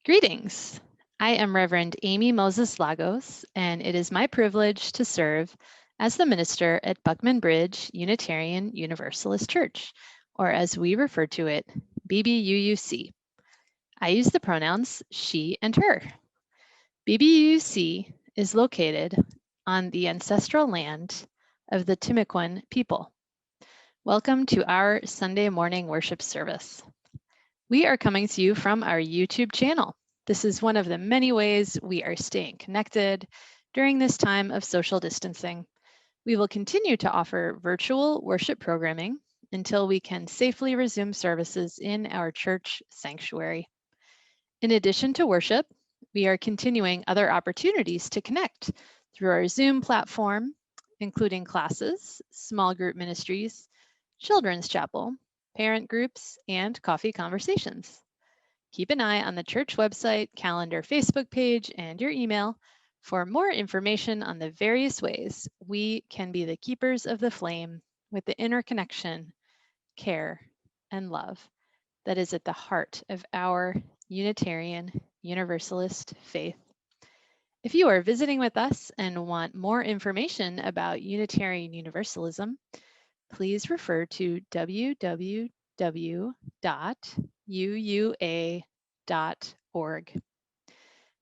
Greetings. I am Reverend Amy Moses Lagos, and it is my privilege to serve as the minister at Buckman Bridge Unitarian Universalist Church, or as we refer to it, BBUUC. I use the pronouns she and her. BBUUC is located on the ancestral land of the Timucuan people. Welcome to our Sunday morning worship service. We are coming to you from our YouTube channel. This is one of the many ways we are staying connected during this time of social distancing. We will continue to offer virtual worship programming until we can safely resume services in our church sanctuary. In addition to worship, we are continuing other opportunities to connect through our Zoom platform, including classes, small group ministries, children's chapel, parent groups, and coffee conversations. Keep an eye on the church website, calendar, Facebook page, and your email for more information on the various ways we can be the keepers of the flame with the interconnection, care, and love that is at the heart of our Unitarian Universalist faith. If you are visiting with us and want more information about Unitarian Universalism, please refer to www.uua.org.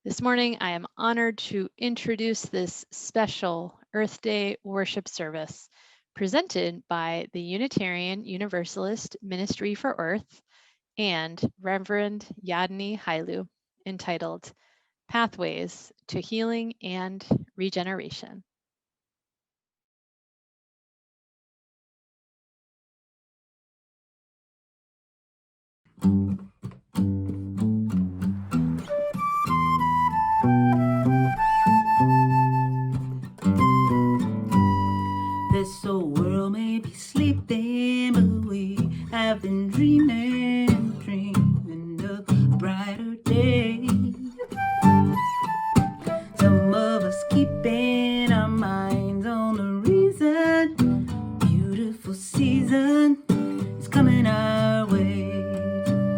This morning, I am honored to introduce this special Earth Day worship service presented by the Unitarian Universalist Ministry for Earth and Reverend Yadenee Hailu, entitled Pathways to Healing and Regeneration. This old world may be sleeping, but we have been dreaming of a brighter day. Some of us keeping our minds on the reason. Beautiful season is coming our way.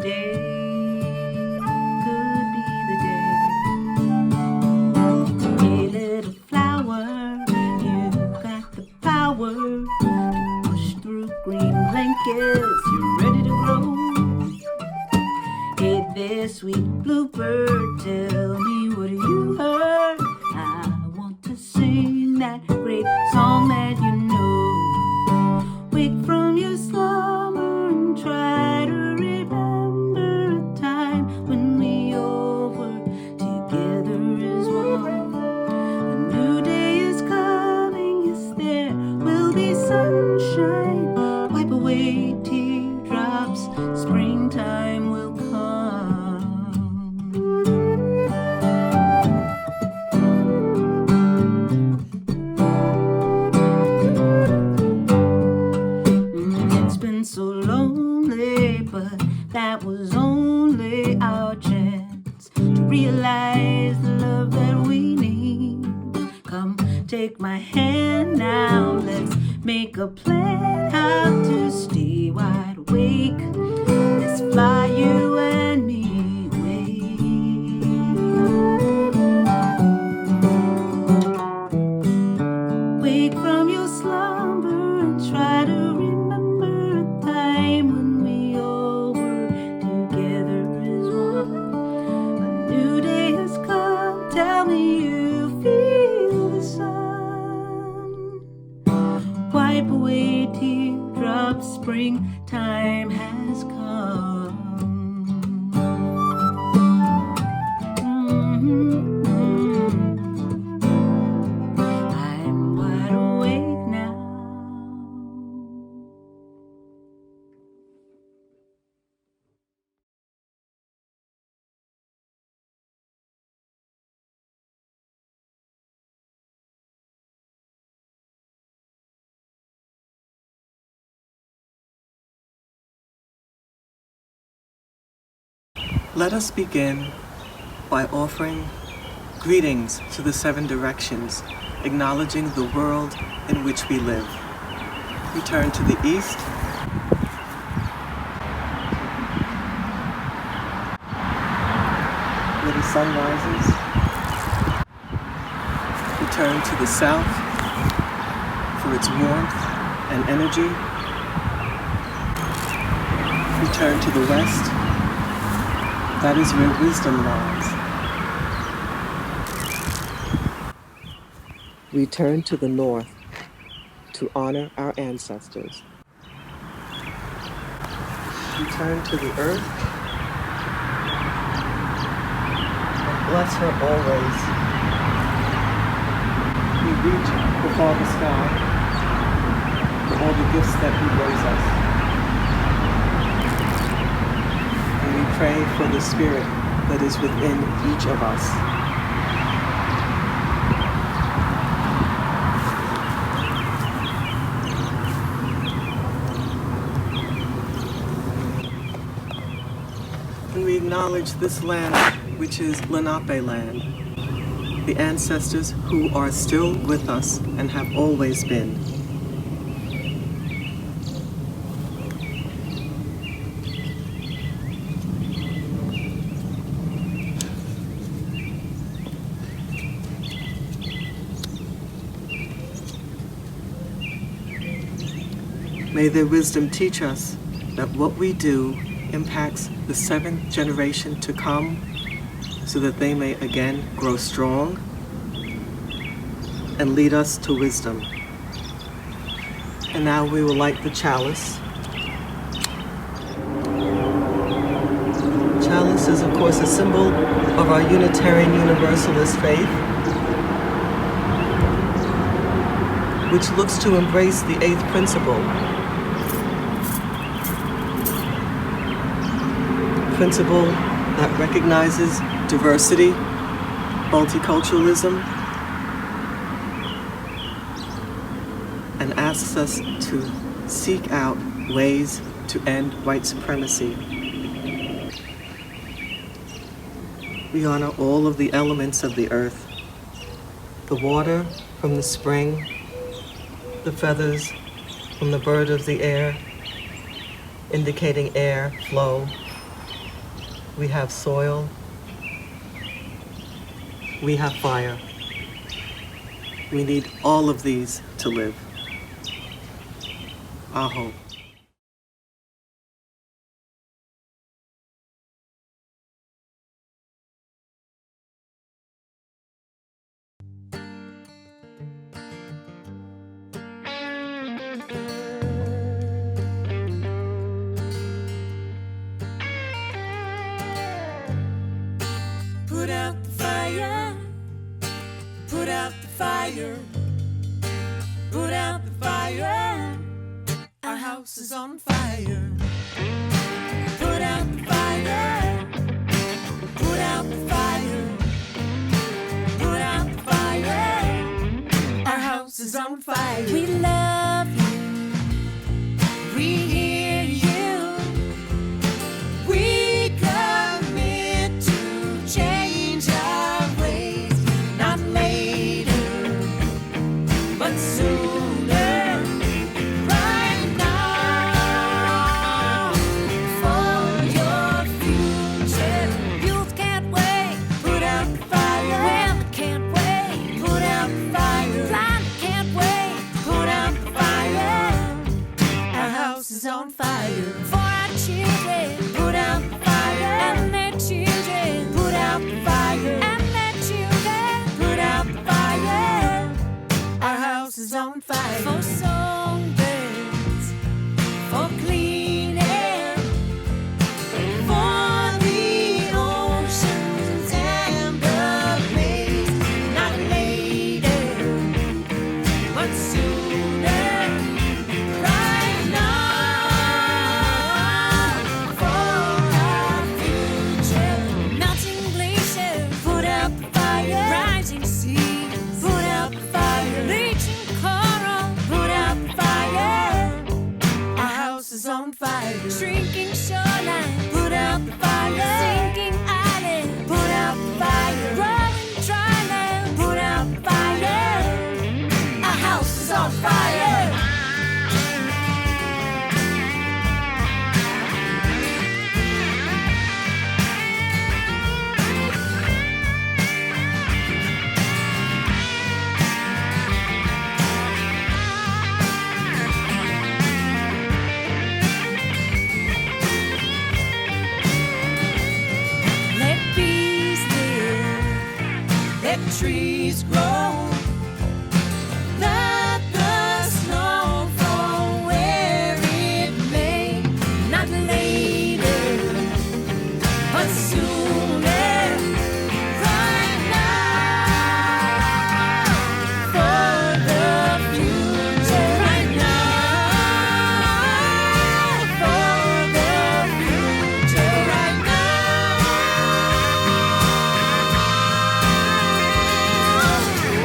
Today could be the day. Hey, little flower, you've got the power to push through green blankets. You're ready to grow. Hey there, sweet bluebird, tell me what you heard. I want to sing that great song that you know. Wake from your slumber and try to remember a time when we all were together as one. A new day is coming, yes, there will be sunshine. Wipe away teardrops, springtime will come. It's been so lonely, but that was only our chance to realize the love that we need. Come, take my hand now, let's make a plan how to stay wide awake. Let's fly you and me away. Wake from your slumber and try to remember a time when we all were together as one. A new day has come, tell me you feel the sun. Wipe away teardrops, springtime has come. I'm wide awake now. Let us begin by offering greetings to the seven directions, acknowledging the world in which we live. We turn to the east, sun rises. We turn to the south for its warmth and energy. We turn to the west. That is where wisdom lies. We turn to the north to honor our ancestors. We turn to the earth and bless her always. We reach before the sky for all the gifts that He brings us. And we pray for the spirit that is within each of us. And we acknowledge this land, which is Lenape land, the ancestors who are still with us and have always been. May their wisdom teach us that what we do impacts the 7th generation to come, so that they may again grow strong and lead us to wisdom. And now we will light the chalice. Chalice is, of course, a symbol of our Unitarian Universalist faith, which looks to embrace the 8th principle that recognizes diversity, multiculturalism, and asks us to seek out ways to end white supremacy. We honor all of the elements of the earth: the water from the spring, the feathers from the bird of the air, indicating air flow. We have soil. We have fire. We need all of these to live. Aho. Put out the fire, put out the fire, put out the fire, our house is on fire. Put out the fire, put out the fire, put out the fire, our house is on fire. We love you, we hear you, we commit to change our ways, not later, but sooner, right now, for your future. Youth can't wait, put out the fire. Women can't wait, put out the fire. Blind can't wait, put out the fire. Our house is on fire. For our children, put out the fire. And their children, put out the fire. And their children, put out the fire. Our house is on fire. For songbirds, for clean air, for the oceans and the blaze, not later, but sooner, right now, trees grow. Let the snow fall where it may, not later, but sooner. Right now, for the future. Right now, for the future. Right now,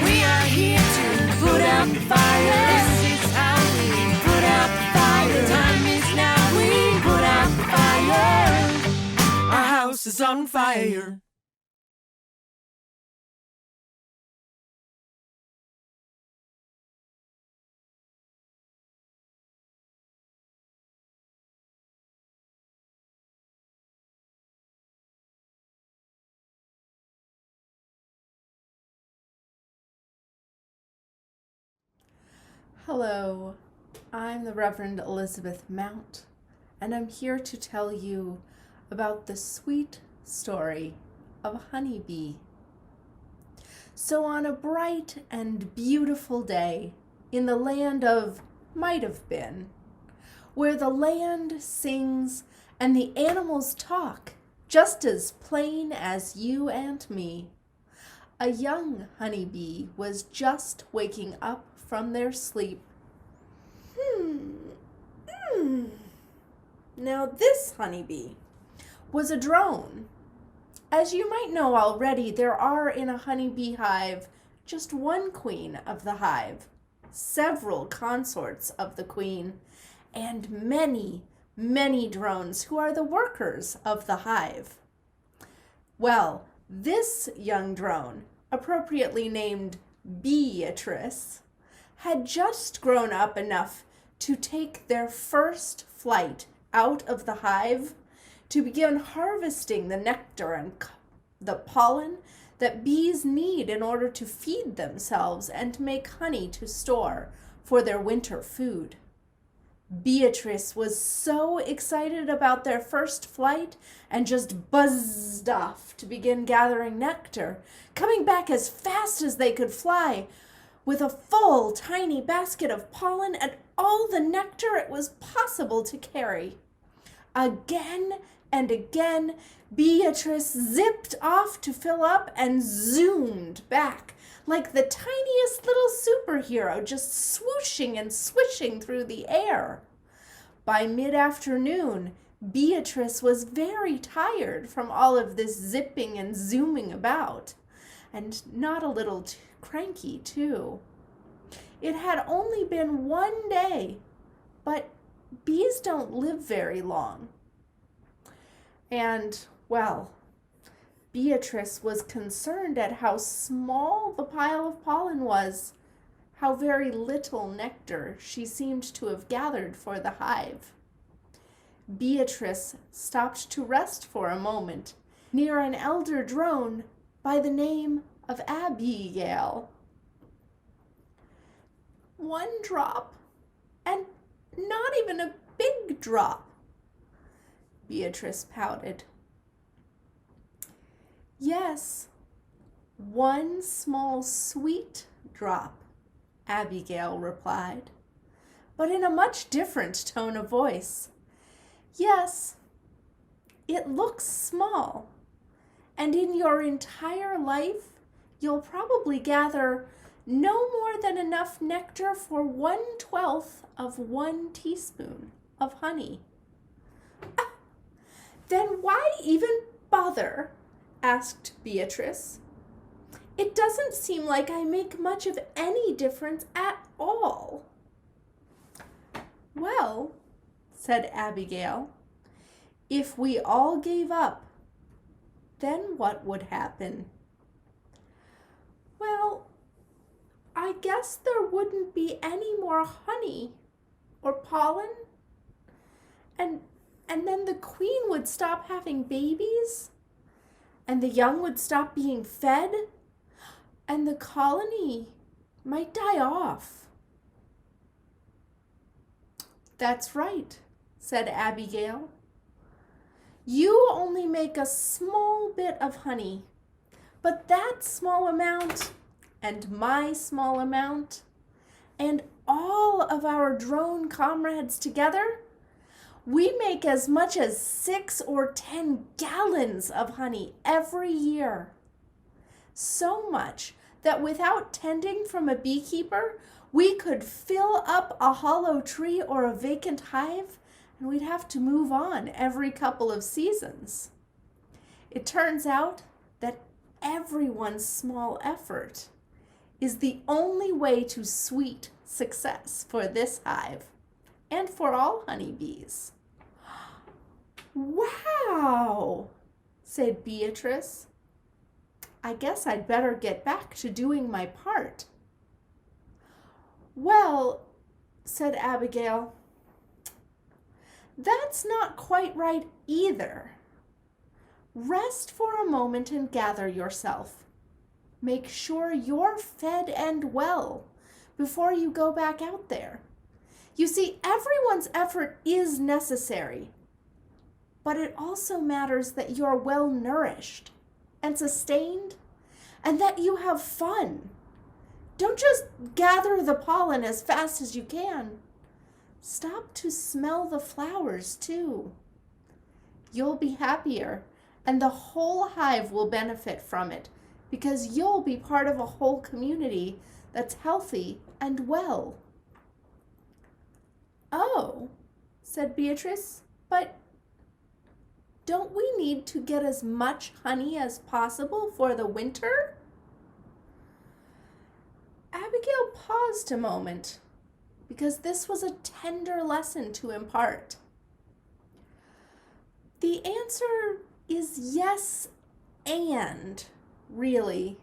we are here to put out the fire. This is how we put out the fire. Time is now, we put out the fire. Our house is on fire. Hello, I'm the Reverend Elizabeth Mount, and I'm here to tell you about the sweet story of a honeybee. So on a bright and beautiful day in the land of might have been, where the land sings and the animals talk just as plain as you and me, a young honeybee was just waking up from their sleep. Now this honeybee was a drone. As you might know already, there are in a honeybee hive just one queen of the hive, several consorts of the queen, and many, many drones who are the workers of the hive. Well, this young drone, appropriately named Beatrice, had just grown up enough to take their first flight out of the hive to begin harvesting the nectar and the pollen that bees need in order to feed themselves and to make honey to store for their winter food. Beatrice was so excited about their first flight and just buzzed off to begin gathering nectar, coming back as fast as they could fly with a full tiny basket of pollen and all the nectar it was possible to carry. Again and again, Beatrice zipped off to fill up and zoomed back like the tiniest little superhero, just swooshing and swishing through the air. By mid-afternoon, Beatrice was very tired from all of this zipping and zooming about, and not a little cranky, too. It had only been one day, but bees don't live very long. And, well, Beatrice was concerned at how small the pile of pollen was, how very little nectar she seemed to have gathered for the hive. Beatrice stopped to rest for a moment near an elder drone by the name of Abigail. One drop, and not even a big drop, Beatrice pouted. Yes, one small sweet drop, Abigail replied, but in a much different tone of voice. Yes, it looks small, and in your entire life, you'll probably gather no more than enough nectar for 1/12 of 1 teaspoon of honey. Then why even bother? Asked Beatrice. It doesn't seem like I make much of any difference at all. Well, said Abigail, if we all gave up, then what would happen? Well, I guess there wouldn't be any more honey or pollen, and then the queen would stop having babies, and the young would stop being fed, and the colony might die off. That's right, said Abigail. You only make a small bit of honey, But that small amount, and my small amount, and all of our drone comrades together, we make as much as 6 or 10 gallons of honey every year. So much that without tending from a beekeeper, we could fill up a hollow tree or a vacant hive, and we'd have to move on every couple of seasons. It turns out that everyone's small effort is the only way to sweet success for this hive and for all honeybees. Wow, said Beatrice. I guess I'd better get back to doing my part. Well, said Abigail, that's not quite right either. Rest for a moment and gather yourself. Make sure you're fed and well before you go back out there. You see, everyone's effort is necessary, but it also matters that you're well nourished and sustained and that you have fun. Don't just gather the pollen as fast as you can. Stop to smell the flowers too. You'll be happier, and the whole hive will benefit from it because you'll be part of a whole community that's healthy and well. Oh, said Beatrice, but don't we need to get as much honey as possible for the winter? Abigail paused a moment because this was a tender lesson to impart. The answer is yes and, really,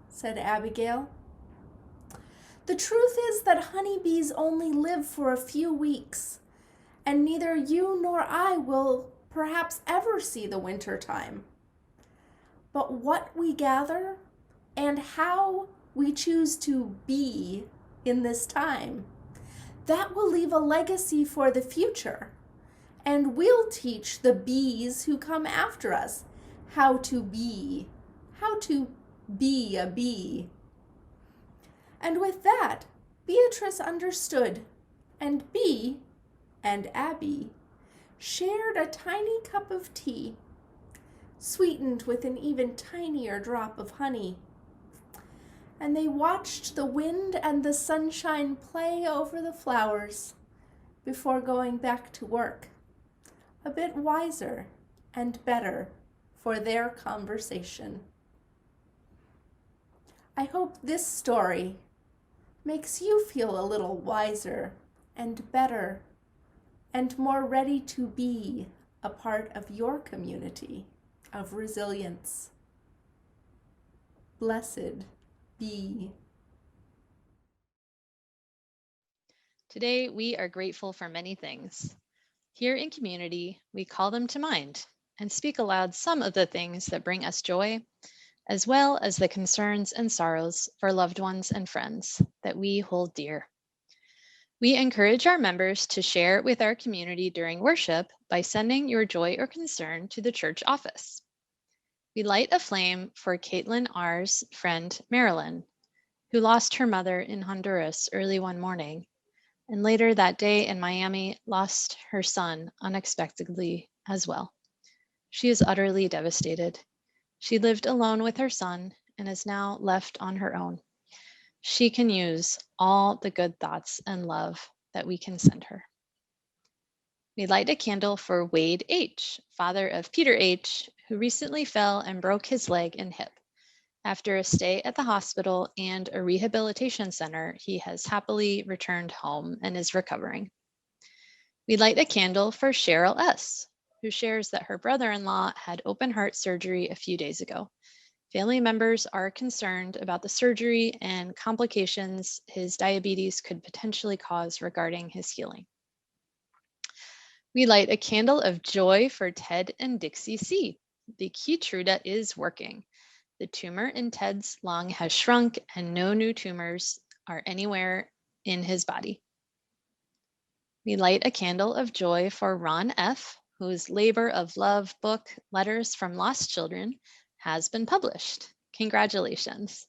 said Abigail. The truth is that honeybees only live for a few weeks, and neither you nor I will perhaps ever see the winter time. But what we gather and how we choose to be in this time, that will leave a legacy for the future. And we'll teach the bees who come after us how to be a bee. And with that, Beatrice understood, and Bee and Abby shared a tiny cup of tea, sweetened with an even tinier drop of honey. And they watched the wind and the sunshine play over the flowers before going back to work, a bit wiser and better for their conversation. I hope this story makes you feel a little wiser and better and more ready to be a part of your community of resilience. Blessed be. Today, we are grateful for many things. Here in community, we call them to mind and speak aloud some of the things that bring us joy, as well as the concerns and sorrows for loved ones and friends that we hold dear. We encourage our members to share with our community during worship by sending your joy or concern to the church office. We light a flame for Caitlin R.'s friend, Marilyn, who lost her mother in Honduras early one morning, and later that day in Miami lost her son unexpectedly as well. She is utterly devastated. She lived alone with her son and is now left on her own. She can use all the good thoughts and love that we can send her. We light a candle for Wade H., father of Peter H., who recently fell and broke his leg and hip. After a stay at the hospital and a rehabilitation center, he has happily returned home and is recovering. We light a candle for Cheryl S., who shares that her brother-in-law had open heart surgery a few days ago. Family members are concerned about the surgery and complications his diabetes could potentially cause regarding his healing. We light a candle of joy for Ted and Dixie C. The Keytruda is working. The tumor in Ted's lung has shrunk and no new tumors are anywhere in his body. We light a candle of joy for Ron F., whose labor of love book, Letters from Lost Children, has been published. Congratulations.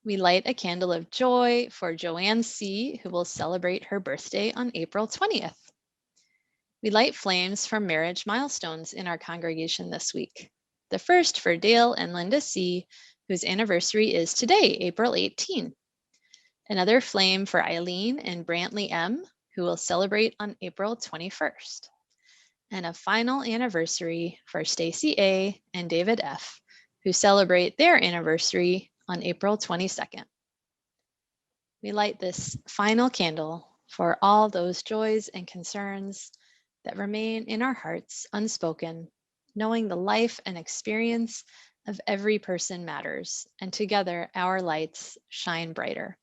We light a candle of joy for Joanne C., who will celebrate her birthday on April 20th. We light flames for marriage milestones in our congregation this week. The first for Dale and Linda C., whose anniversary is today, April 18. Another flame for Eileen and Brantley M., who will celebrate on April 21st. And a final anniversary for Stacy A. and David F., who celebrate their anniversary on April 22nd. We light this final candle for all those joys and concerns that remain in our hearts unspoken, knowing the life and experience of every person matters, and together our lights shine brighter.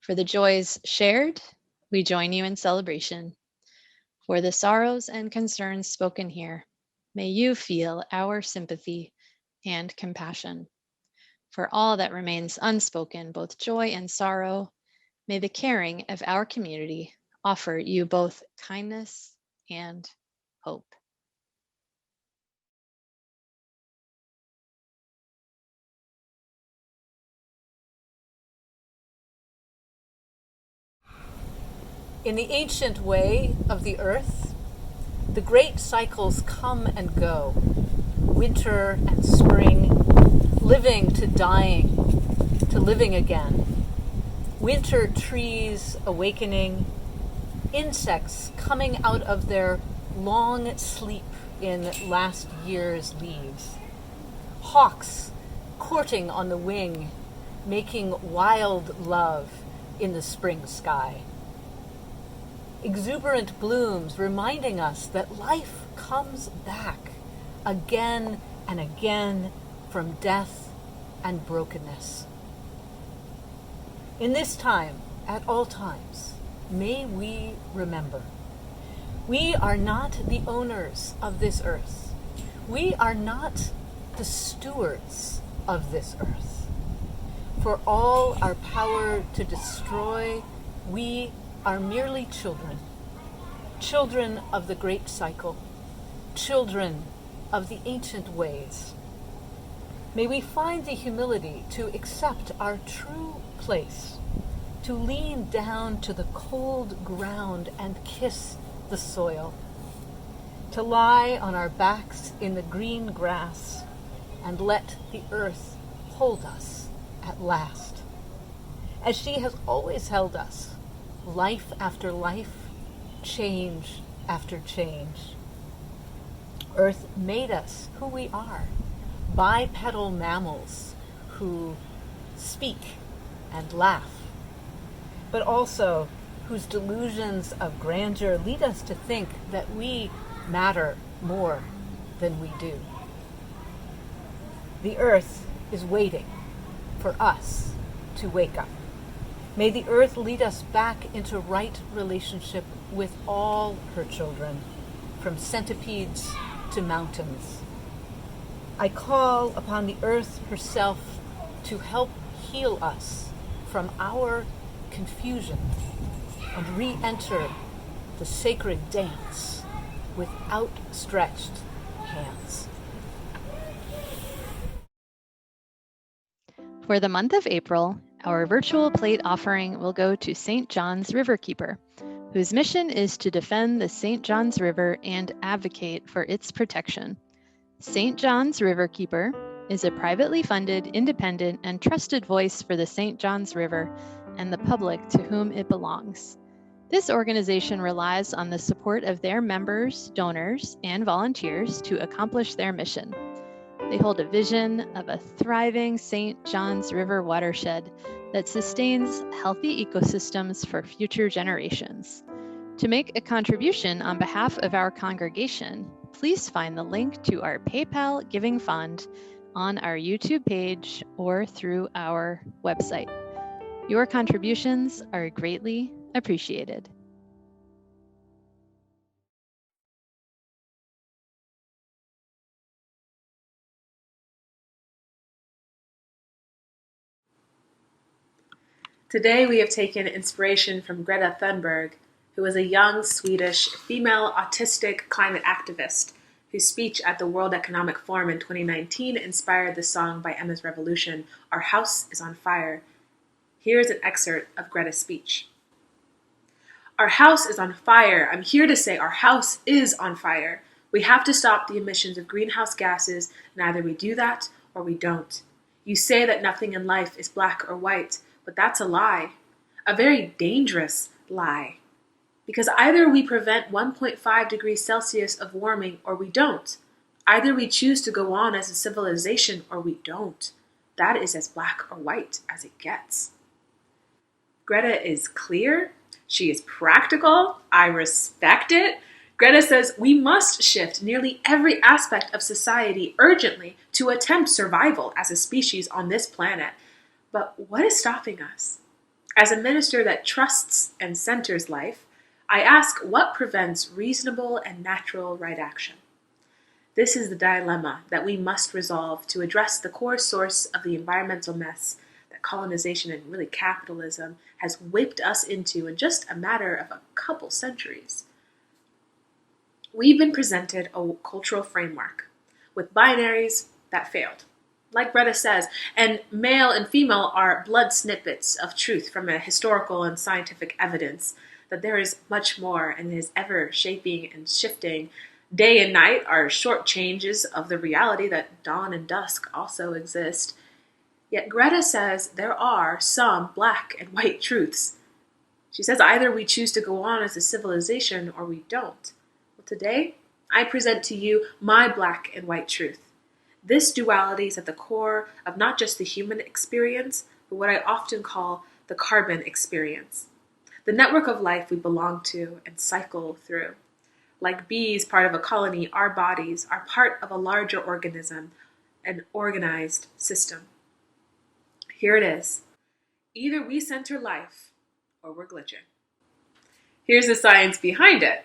For the joys shared, we join you in celebration. For the sorrows and concerns spoken here, may you feel our sympathy and compassion. For all that remains unspoken, both joy and sorrow, may the caring of our community offer you both kindness and hope. In the ancient way of the earth, the great cycles come and go, winter and spring, living to dying, to living again. Winter trees awakening, insects coming out of their long sleep in last year's leaves, hawks courting on the wing, making wild love in the spring sky. Exuberant blooms reminding us that life comes back again and again from death and brokenness. In this time, at all times, may we remember, we are not the owners of this earth. We are not the stewards of this earth. For all our power to destroy, we are merely children, children of the great cycle, children of the ancient ways. May we find the humility to accept our true place, to lean down to the cold ground and kiss the soil, to lie on our backs in the green grass and let the earth hold us at last, as she has always held us, life after life, change after change. Earth made us who we are, bipedal mammals who speak and laugh, but also whose delusions of grandeur lead us to think that we matter more than we do. The earth is waiting for us to wake up. May the earth lead us back into right relationship with all her children, from centipedes to mountains. I call upon the earth herself to help heal us from our confusion and re-enter the sacred dance with outstretched hands. For the month of April, our virtual plate offering will go to St. John's Riverkeeper, whose mission is to defend the St. John's River and advocate for its protection. St. John's Riverkeeper is a privately funded, independent, and trusted voice for the St. John's River and the public to whom it belongs. This organization relies on the support of their members, donors, and volunteers to accomplish their mission. They hold a vision of a thriving St. John's River watershed that sustains healthy ecosystems for future generations. To make a contribution on behalf of our congregation, please find the link to our PayPal giving fund on our YouTube page or through our website. Your contributions are greatly appreciated. Today we have taken inspiration from Greta Thunberg, who is a young Swedish female autistic climate activist whose speech at the World Economic Forum in 2019 inspired the song by Emma's Revolution, "Our House is on Fire." Here is an excerpt of Greta's speech. Our house is on fire. I'm here to say our house is on fire. We have to stop the emissions of greenhouse gases, and either we do that or we don't. You say that nothing in life is black or white, but that's a lie. A very dangerous lie. Because either we prevent 1.5 degrees Celsius of warming or we don't. Either we choose to go on as a civilization or we don't. That is as black or white as it gets. Greta is clear. She is practical. I respect it. Greta says we must shift nearly every aspect of society urgently to attempt survival as a species on this planet. But what is stopping us? As a minister that trusts and centers life, I ask what prevents reasonable and natural right action. This is the dilemma that we must resolve to address the core source of the environmental mess that colonization and really capitalism has whipped us into in just a matter of a couple centuries. We've been presented a cultural framework with binaries that failed. Like Greta says, and male and female are blood snippets of truth from a historical and scientific evidence that there is much more and is ever shaping and shifting. Day and night are short changes of the reality that dawn and dusk also exist. Yet Greta says there are some black and white truths. She says either we choose to go on as a civilization or we don't. Well, today, I present to you my black and white truth. This duality is at the core of not just the human experience, but what I often call the carbon experience. The network of life we belong to and cycle through. Like bees, part of a colony, our bodies are part of a larger organism, an organized system. Here it is. Either we center life or we're glitching. Here's the science behind it.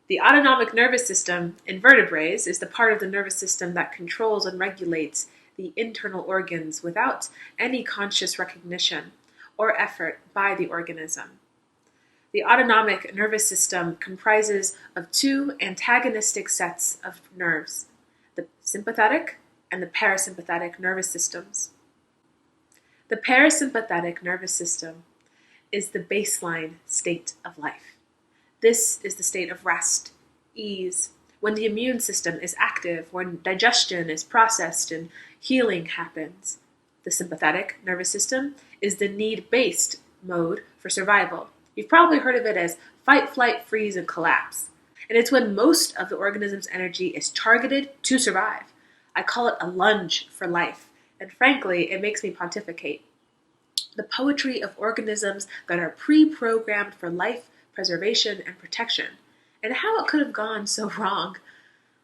The autonomic nervous system in vertebrates is the part of the nervous system that controls and regulates the internal organs without any conscious recognition or effort by the organism. The autonomic nervous system comprises of two antagonistic sets of nerves, the sympathetic and the parasympathetic nervous systems. The parasympathetic nervous system is the baseline state of life. This is the state of rest, ease, when the immune system is active, when digestion is processed and healing happens. The sympathetic nervous system is the need-based mode for survival. You've probably heard of it as fight, flight, freeze, and collapse. And it's when most of the organism's energy is targeted to survive. I call it a lunge for life. And frankly, it makes me pontificate. The poetry of organisms that are pre-programmed for life, preservation, and protection. And how it could have gone so wrong.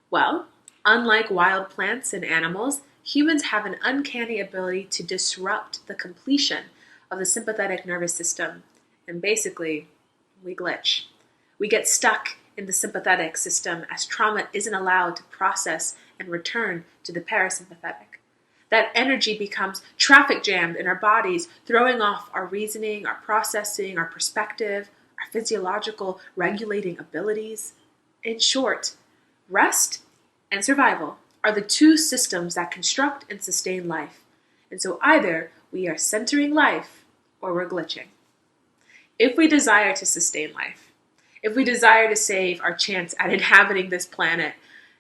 Well, unlike wild plants and animals, humans have an uncanny ability to disrupt the completion of the sympathetic nervous system. And basically, we glitch. We get stuck in the sympathetic system as trauma isn't allowed to process and return to the parasympathetic. That energy becomes traffic jammed in our bodies, throwing off our reasoning, our processing, our perspective, our physiological regulating abilities. In short, rest and survival are the two systems that construct and sustain life. And so either we are centering life or we're glitching. If we desire to sustain life, if we desire to save our chance at inhabiting this planet,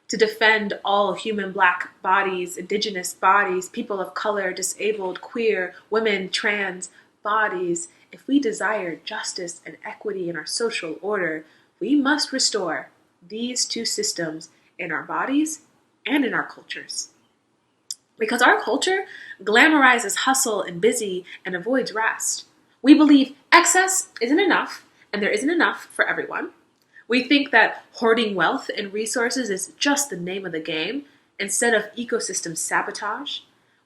to defend all human black bodies, indigenous bodies, people of color, disabled, queer, women, trans bodies, if we desire justice and equity in our social order, we must restore these two systems in our bodies and in our cultures. Because our culture glamorizes hustle and busy and avoids rest. We believe excess isn't enough, and there isn't enough for everyone. We think that hoarding wealth and resources is just the name of the game, instead of ecosystem sabotage.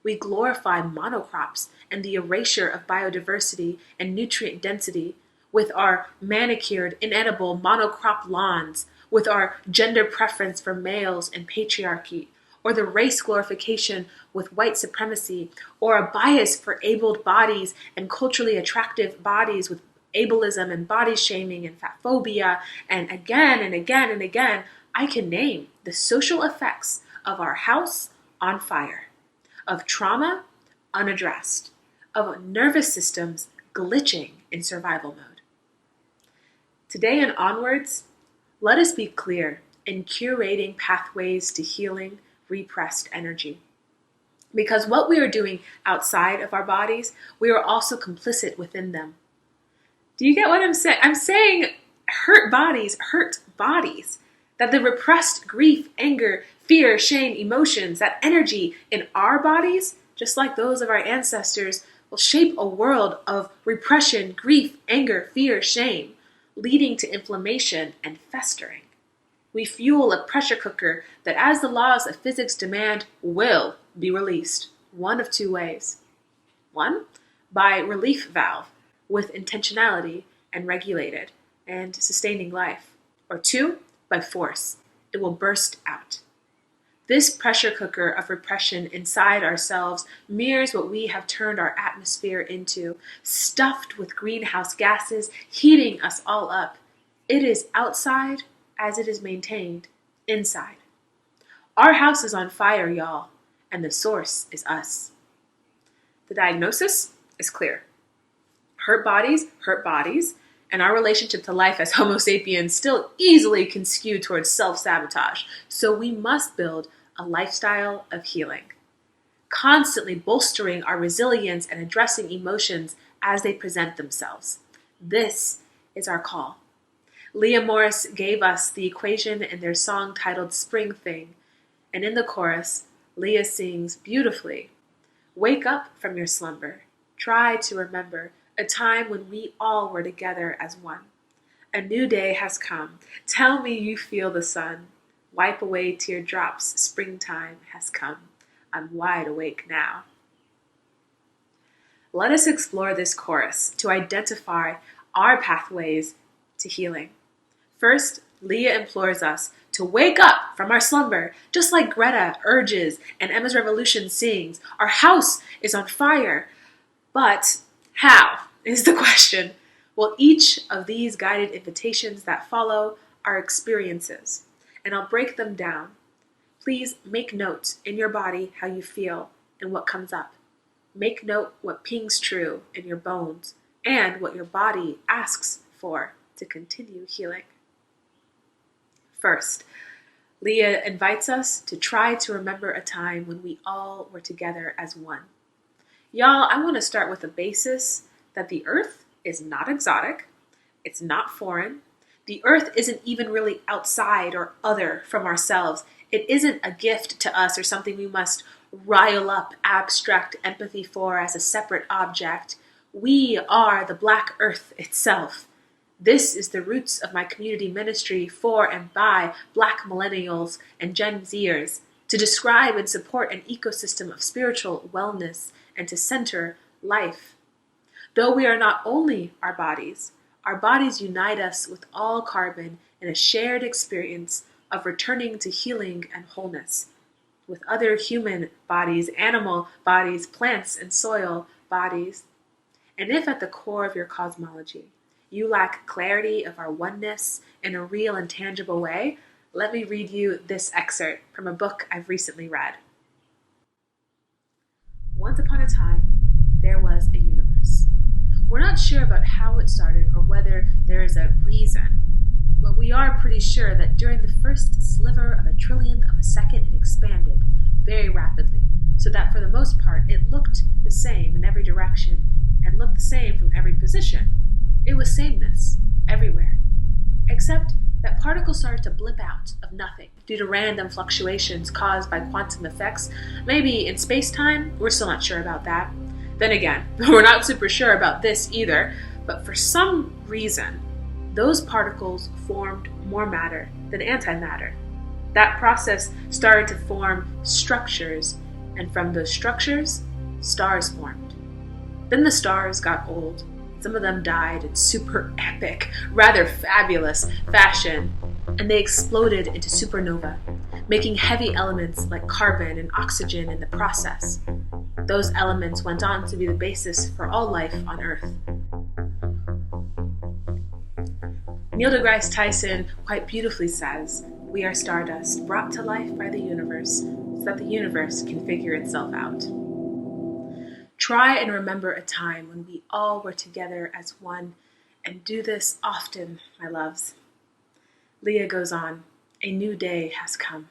We glorify monocrops and the erasure of biodiversity and nutrient density with our manicured, inedible monocrop lawns, with our gender preference for males and patriarchy, or the race glorification with white supremacy, or a bias for abled bodies and culturally attractive bodies with ableism and body shaming and fat phobia, and again and again and again, I can name the social effects of our house on fire, of trauma unaddressed, of nervous systems glitching in survival mode. Today and onwards, let us be clear in curating pathways to healing repressed energy. Because what we are doing outside of our bodies, we are also complicit within them. Do you get what I'm saying? I'm saying hurt bodies. That the repressed grief, anger, fear, shame, emotions, that energy in our bodies, just like those of our ancestors, will shape a world of repression, grief, anger, fear, shame, leading to inflammation and festering. We fuel a pressure cooker that, as the laws of physics demand, will be released one of two ways. One, by relief valve with intentionality and regulated and sustaining life. Or two, by force. It will burst out. This pressure cooker of repression inside ourselves mirrors what we have turned our atmosphere into, stuffed with greenhouse gases, heating us all up. It is outside as it is maintained inside. Our house is on fire, y'all, and the source is us. The diagnosis is clear. Hurt bodies, and our relationship to life as Homo sapiens still easily can skew towards self-sabotage. So we must build a lifestyle of healing, constantly bolstering our resilience and addressing emotions as they present themselves. This is our call. Leah Morris gave us the equation in their song titled Spring Thing, and in the chorus, Leah sings beautifully, "Wake up from your slumber, try to remember a time when we all were together as one. A new day has come, tell me you feel the sun. Wipe away teardrops, springtime has come. I'm wide awake now." Let us explore this chorus to identify our pathways to healing. First, Leah implores us to wake up from our slumber, just like Greta urges and Emma's Revolution sings. Our house is on fire. But how is the question? Well, each of these guided invitations that follow are experiences, and I'll break them down. Please make note in your body how you feel and what comes up. Make note what pings true in your bones and what your body asks for to continue healing. First, Leah invites us to try to remember a time when we all were together as one. Y'all, I want to start with the basis that the earth is not exotic, it's not foreign. The earth isn't even really outside or other from ourselves. It isn't a gift to us or something we must rile up abstract empathy for as a separate object. We are the Black Earth itself. This is the roots of my community ministry for and by Black millennials and Gen Zers, to describe and support an ecosystem of spiritual wellness and to center life. Though we are not only our bodies unite us with all carbon in a shared experience of returning to healing and wholeness, with other human bodies, animal bodies, plants and soil bodies. And if at the core of your cosmology, you lack clarity of our oneness in a real and tangible way, let me read you this excerpt from a book I've recently read. Once upon a time, there was a universe. We're not sure about how it started or whether there is a reason, but we are pretty sure that during the first sliver of a trillionth of a second, it expanded very rapidly, so that for the most part, it looked the same in every direction and looked the same from every position. It was sameness everywhere, except that particles started to blip out of nothing due to random fluctuations caused by quantum effects. Maybe in space-time, we're still not sure about that. Then again, we're not super sure about this either, but for some reason, those particles formed more matter than antimatter. That process started to form structures, and from those structures, stars formed. Then the stars got old. Some of them died in super epic, rather fabulous fashion, and they exploded into supernova, making heavy elements like carbon and oxygen in the process. Those elements went on to be the basis for all life on Earth. Neil deGrasse Tyson quite beautifully says We are stardust brought to life by the universe so that the universe can figure itself out. Try and remember a time when we all were together as one, and do this often, my loves. Leah goes on, a new day has come.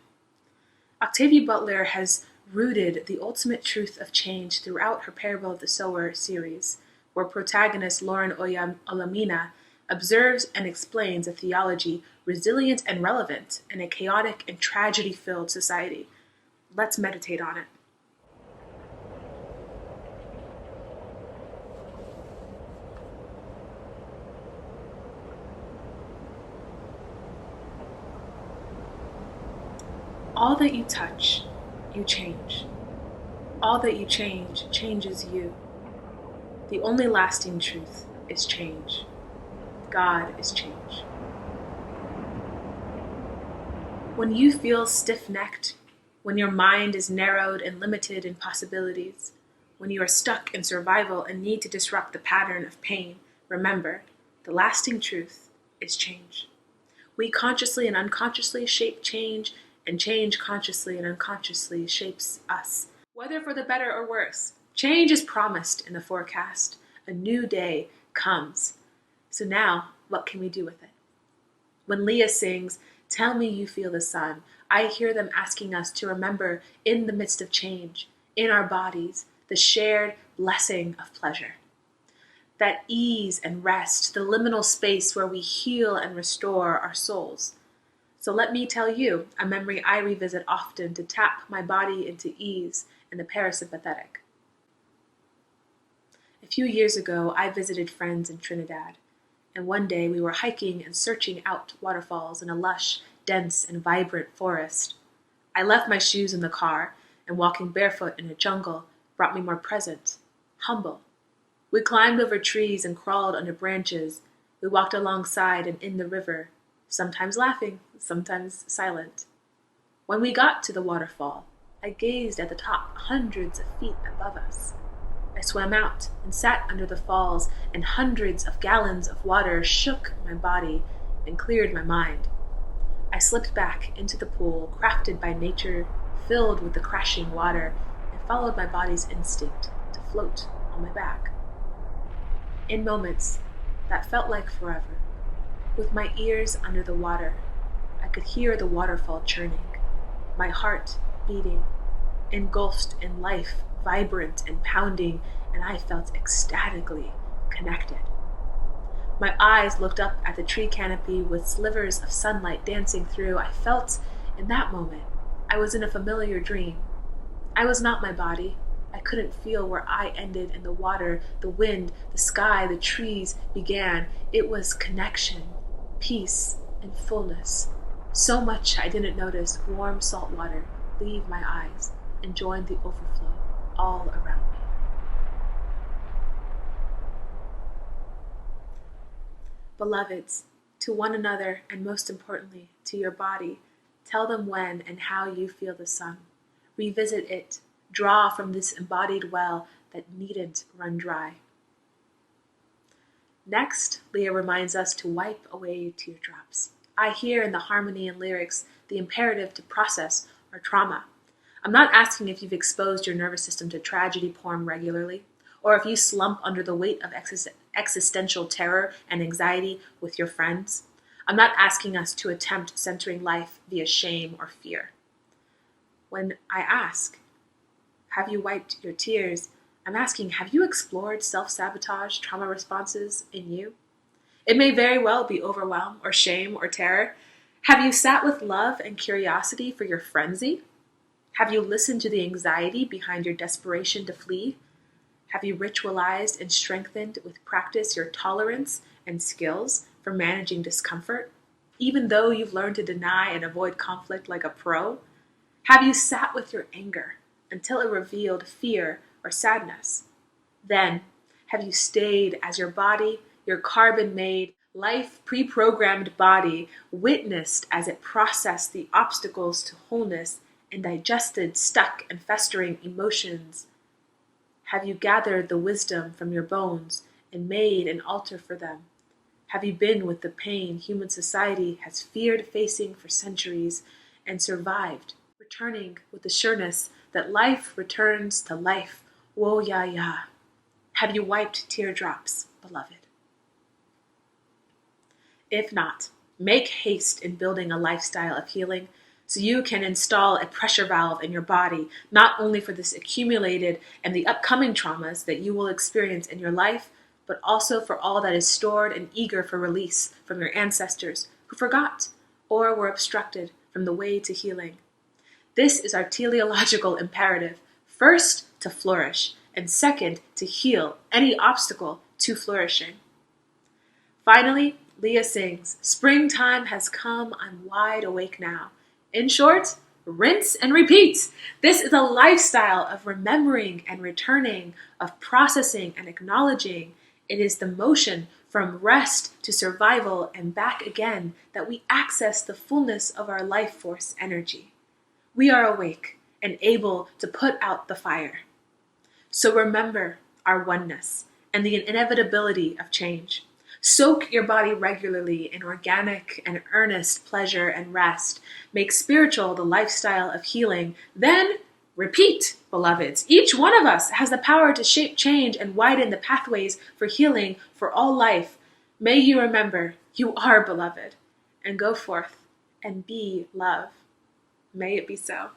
Octavia Butler has rooted the ultimate truth of change throughout her Parable of the Sower series, where protagonist Lauren Olamina observes and explains a theology resilient and relevant in a chaotic and tragedy-filled society. Let's meditate on it. All that you touch, you change. All that you change changes you. The only lasting truth is change. God is change. When you feel stiff-necked, when your mind is narrowed and limited in possibilities, when you are stuck in survival and need to disrupt the pattern of pain, remember, the lasting truth is change. We consciously and unconsciously shape change, and change consciously and unconsciously shapes us. Whether for the better or worse, change is promised in the forecast. A new day comes. So now, what can we do with it? When Leah sings, "Tell me you feel the sun," I hear them asking us to remember in the midst of change, in our bodies, the shared blessing of pleasure. That ease and rest, the liminal space where we heal and restore our souls. So let me tell you a memory I revisit often to tap my body into ease and the parasympathetic. A few years ago, I visited friends in Trinidad, and one day we were hiking and searching out waterfalls in a lush, dense, and vibrant forest. I left my shoes in the car, and walking barefoot in a jungle brought me more present, humble. We climbed over trees and crawled under branches. We walked alongside and in the river, sometimes laughing, sometimes silent. When we got to the waterfall, I gazed at the top hundreds of feet above us. I swam out and sat under the falls, and hundreds of gallons of water shook my body and cleared my mind. I slipped back into the pool, crafted by nature, filled with the crashing water, and followed my body's instinct to float on my back. In moments that felt like forever, with my ears under the water, I could hear the waterfall churning, my heart beating, engulfed in life, vibrant and pounding, and I felt ecstatically connected. My eyes looked up at the tree canopy with slivers of sunlight dancing through. I felt, in that moment, I was in a familiar dream. I was not my body. I couldn't feel where I ended and the water, the wind, the sky, the trees began. It was connection, peace, and fullness. So much I didn't notice warm salt water leave my eyes and join the overflow all around me. Beloveds, to one another and most importantly, to your body, tell them when and how you feel the sun. Revisit it. Draw from this embodied well that needn't run dry. Next, Leah reminds us to wipe away teardrops. I hear in the harmony and lyrics the imperative to process our trauma. I'm not asking if you've exposed your nervous system to tragedy porn regularly, or if you slump under the weight of existential terror and anxiety with your friends. I'm not asking us to attempt centering life via shame or fear. When I ask, have you wiped your tears? I'm asking, have you explored self-sabotage trauma responses in you? It may very well be overwhelm or shame or terror. Have you sat with love and curiosity for your frenzy? Have you listened to the anxiety behind your desperation to flee? Have you ritualized and strengthened with practice your tolerance and skills for managing discomfort, even though you've learned to deny and avoid conflict like a pro? Have you sat with your anger until it revealed fear or sadness? Then, have you stayed as your body, your carbon-made, life pre-programmed body, witnessed as it processed the obstacles to wholeness and digested stuck and festering emotions? Have you gathered the wisdom from your bones and made an altar for them? Have you been with the pain human society has feared facing for centuries and survived, returning with the sureness that life returns to life? Wo ya ya. Have you wiped teardrops, beloved? If not, make haste in building a lifestyle of healing so you can install a pressure valve in your body, not only for this accumulated and the upcoming traumas that you will experience in your life, but also for all that is stored and eager for release from your ancestors who forgot or were obstructed from the way to healing. This is our teleological imperative, first to flourish, and second to heal any obstacle to flourishing. Finally, Leah sings, "Springtime has come, I'm wide awake now." In short, rinse and repeat. This is a lifestyle of remembering and returning, of processing and acknowledging. It is the motion from rest to survival and back again that we access the fullness of our life force energy. We are awake and able to put out the fire. So remember our oneness and the inevitability of change. Soak your body regularly in organic and earnest pleasure and rest. Make spiritual the lifestyle of healing. Then repeat, beloveds. Each one of us has the power to shape change and widen the pathways for healing for all life. May you remember you are beloved, and go forth and be love. May it be so.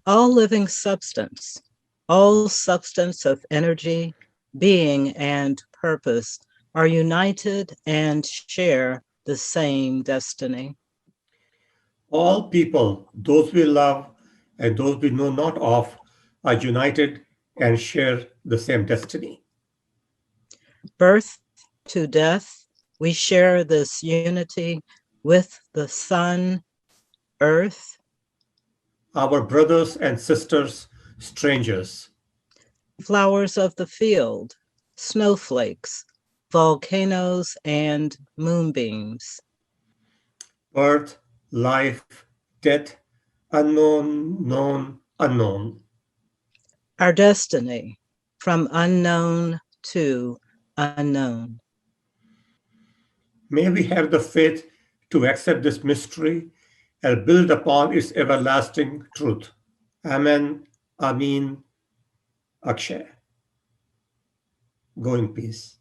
All living substance, all substance of energy, being, and purpose are united and share the same destiny. All people, those we love and those we know not of, are united and share the same destiny. Birth to death, we share this unity with the sun, earth, Our brothers and sisters, strangers. flowers of the field, snowflakes, volcanoes, and moonbeams. Birth, life, death, unknown, known, unknown. Our destiny, from unknown to unknown. May we have the faith to accept this mystery and build upon its everlasting truth. Amen, Amin, Akshay. Go in peace.